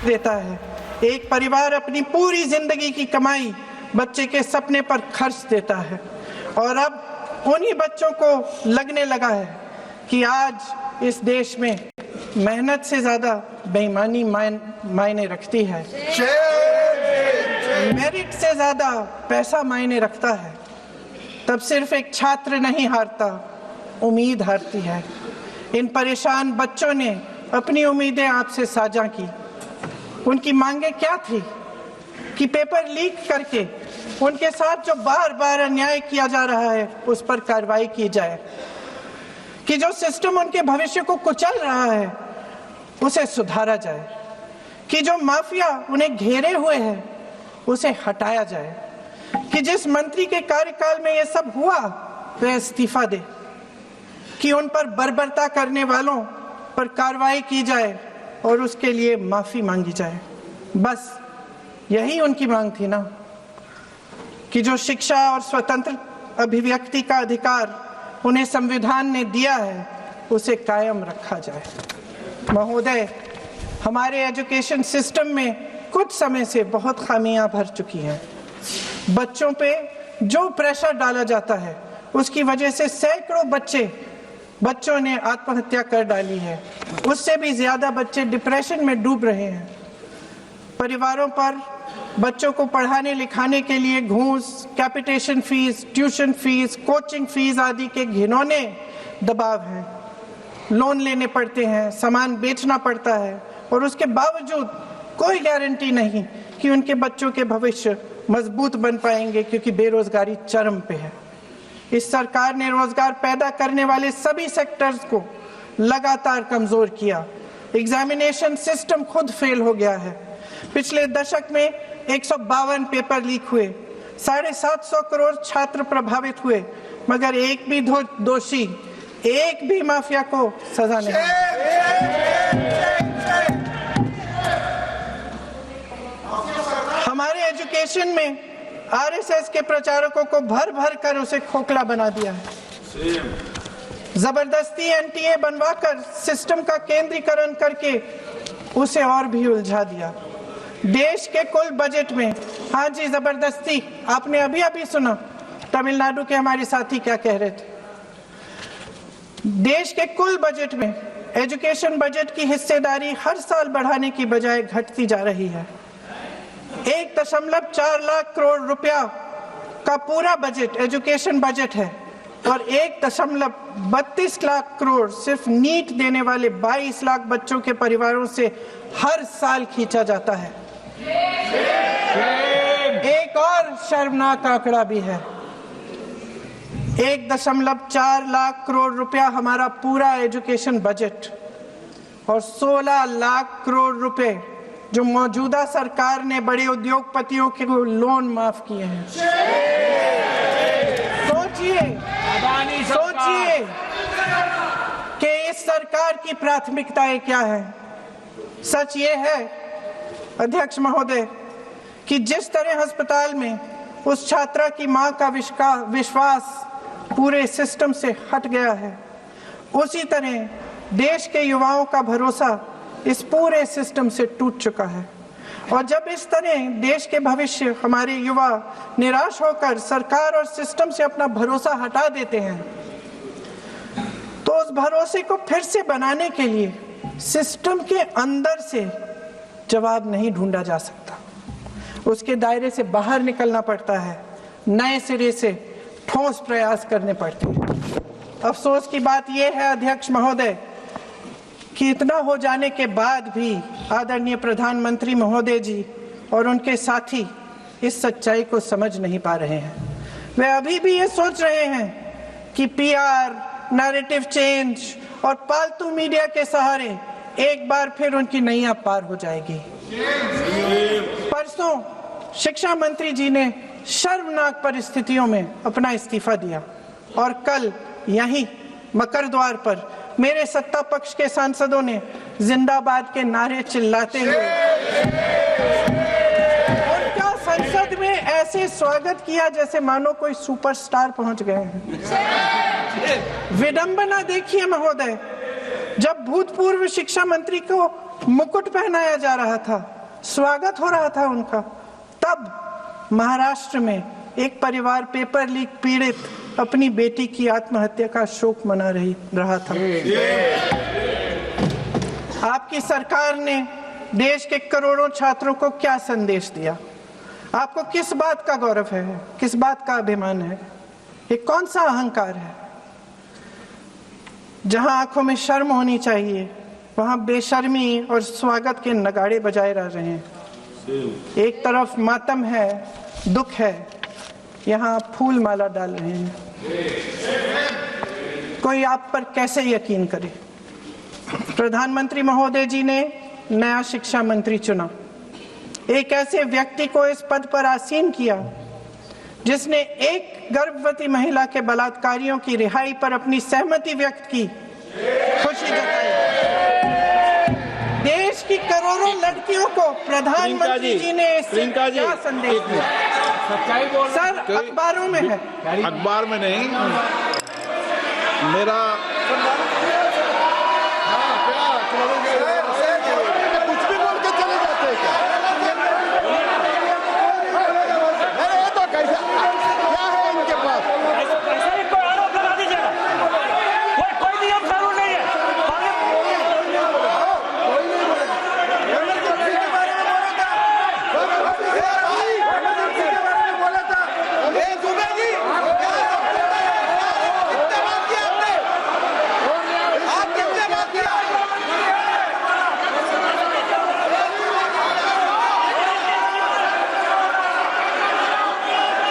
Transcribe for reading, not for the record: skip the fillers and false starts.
देता है। एक परिवार अपनी पूरी जिंदगी की कमाई बच्चे के सपने पर खर्च देता है और अब उन्हीं बच्चों को लगने लगा है कि आज इस देश में मेहनत से ज्यादा बेईमानी मायने रखती है, मेरिट से ज्यादा पैसा मायने रखता है। तब सिर्फ एक छात्र नहीं हारता, उम्मीद हारती है। इन परेशान बच्चों ने अपनी उम्मीदें आपसे साझा की। उनकी मांगे क्या थी कि पेपर लीक करके उनके साथ जो बार बार अन्याय किया जा रहा है उस पर कार्रवाई की जाए, कि जो सिस्टम उनके भविष्य को कुचल रहा है उसे सुधारा जाए, कि जो माफिया उन्हें घेरे हुए है उसे हटाया जाए, कि जिस मंत्री के कार्यकाल में ये सब हुआ वह इस्तीफा दे, कि उन पर बर्बरता करने वालों पर कार्रवाई की जाए और उसके लिए माफी मांगी जाए। बस यही उनकी मांग थी ना, कि जो शिक्षा और स्वतंत्र अभिव्यक्ति का अधिकार उन्हें संविधान ने दिया है उसे कायम रखा जाए। महोदय, हमारे एजुकेशन सिस्टम में कुछ समय से बहुत खामियां भर चुकी हैं। बच्चों पे जो प्रेशर डाला जाता है उसकी वजह से सैकड़ों बच्चों ने आत्महत्या कर डाली है। उससे भी ज्यादा बच्चे डिप्रेशन में डूब रहे हैं। परिवारों पर बच्चों को पढ़ाने लिखाने के लिए घूस, capitation fees, tuition fees, coaching fees आदि के घिनौने दबाव हैं। लोन लेने पड़ते हैं, सामान बेचना पड़ता है और उसके बावजूद कोई गारंटी नहीं कि उनके बच्चों के भविष्य मजबूत बन पाएंगे, क्योंकि बेरोजगारी चरम पे है। इस सरकार ने रोजगार पैदा करने वाले सभी सेक्टर्स को लगातार कमजोर किया। एग्जामिनेशन सिस्टम खुद फेल हो गया है। पिछले दशक में 152 पेपर लीक हुए, 750 करोड़ छात्र प्रभावित हुए, मगर एक भी दोषी, एक भी माफिया को सजा नहीं। हमारे एजुकेशन में आरएसएस के प्रचारकों को भर भर कर उसे खोखला बना दिया है। जबरदस्ती एनटीए बनवाकर सिस्टम का केंद्रीकरण करके उसे और भी उलझा दिया। देश के कुल बजट में, हाँ जी जबरदस्ती, आपने अभी अभी सुना तमिलनाडु के हमारे साथी क्या कह रहे थे। देश के कुल बजट में एजुकेशन बजट की हिस्सेदारी हर साल बढ़ाने की बजाय घटती जा रही है। 1.4 लाख करोड़ रुपया का पूरा बजट एजुकेशन बजट है और 1.32 लाख करोड़ सिर्फ नीट देने वाले 22 लाख बच्चों के परिवारों से हर साल खींचा जाता है। एक और शर्मनाक आंकड़ा भी है। 1.4 लाख करोड़ रुपया हमारा पूरा एजुकेशन बजट और 16 लाख करोड़ रुपए जो मौजूदा सरकार ने बड़े उद्योगपतियों के लोन माफ किए हैं। सोचिए कि इस सरकार की प्राथमिकताएं क्या है। सच ये है अध्यक्ष महोदय कि जिस तरह अस्पताल में उस छात्रा की मां का विश्वास पूरे सिस्टम से हट गया है, उसी तरह देश के युवाओं का भरोसा इस पूरे सिस्टम से टूट चुका है। और जब इस तरह देश के भविष्य, हमारे युवा निराश होकर सरकार और सिस्टम से अपना भरोसा हटा देते हैं, तो उस भरोसे को फिर से बनाने के लिए सिस्टम के अंदर से जवाब नहीं ढूंढा जा सकता। उसके दायरे से बाहर निकलना पड़ता है, नए सिरे से ठोस प्रयास करने पड़ते हैं। अफसोस की बात यह है अध्यक्ष महोदय कि इतना हो जाने के बाद भी आदरणीय प्रधानमंत्री महोदय जी और उनके साथी इस सच्चाई को समझ नहीं पा रहे हैं। वे अभी भी ये सोच रहे हैं कि पीआर, नैरेटिव चेंज और पालतू मीडिया के सहारे एक बार फिर उनकी नैया पार हो जाएगी। परसों शिक्षा मंत्री जी ने शर्मनाक परिस्थितियों में अपना इस्तीफा दिया और कल यहीं मकर द्वार पर मेरे सत्ता पक्ष के सांसदों ने जिंदाबाद के नारे चिल्लाते हुए उनका संसद में ऐसे स्वागत किया जैसे मानो कोई सुपरस्टार पहुंच गए हैं। विडंबना देखिए महोदय, जब भूतपूर्व शिक्षा मंत्री को मुकुट पहनाया जा रहा था स्वागत हो रहा था उनका, तब महाराष्ट्र में एक परिवार पेपर लीक पीड़ित अपनी बेटी की आत्महत्या का शोक मना रहा था। आपकी सरकार ने देश के करोड़ों छात्रों को क्या संदेश दिया? आपको किस बात का गौरव है, किस बात का अभिमान है? ये कौन सा अहंकार है? जहां आंखों में शर्म होनी चाहिए, वहां बेशर्मी और स्वागत के नगाड़े बजाए रह रहे हैं। एक तरफ मातम है, दुख है, यहाँ फूल माला डाल रहे हैं। कोई आप पर कैसे यकीन करे? प्रधानमंत्री महोदय जी ने नया शिक्षा मंत्री चुना, एक ऐसे व्यक्ति को इस पद पर आसीन किया जिसने एक गर्भवती महिला के बलात्कारियों की रिहाई पर अपनी सहमति व्यक्त की, खुशी जताई। देश की करोड़ों लड़कियों को प्रधानमंत्री जी ने क्या संदेश दिया? सच्चाई बोल सर, अखबारों में है। अखबार में नहीं, मेरा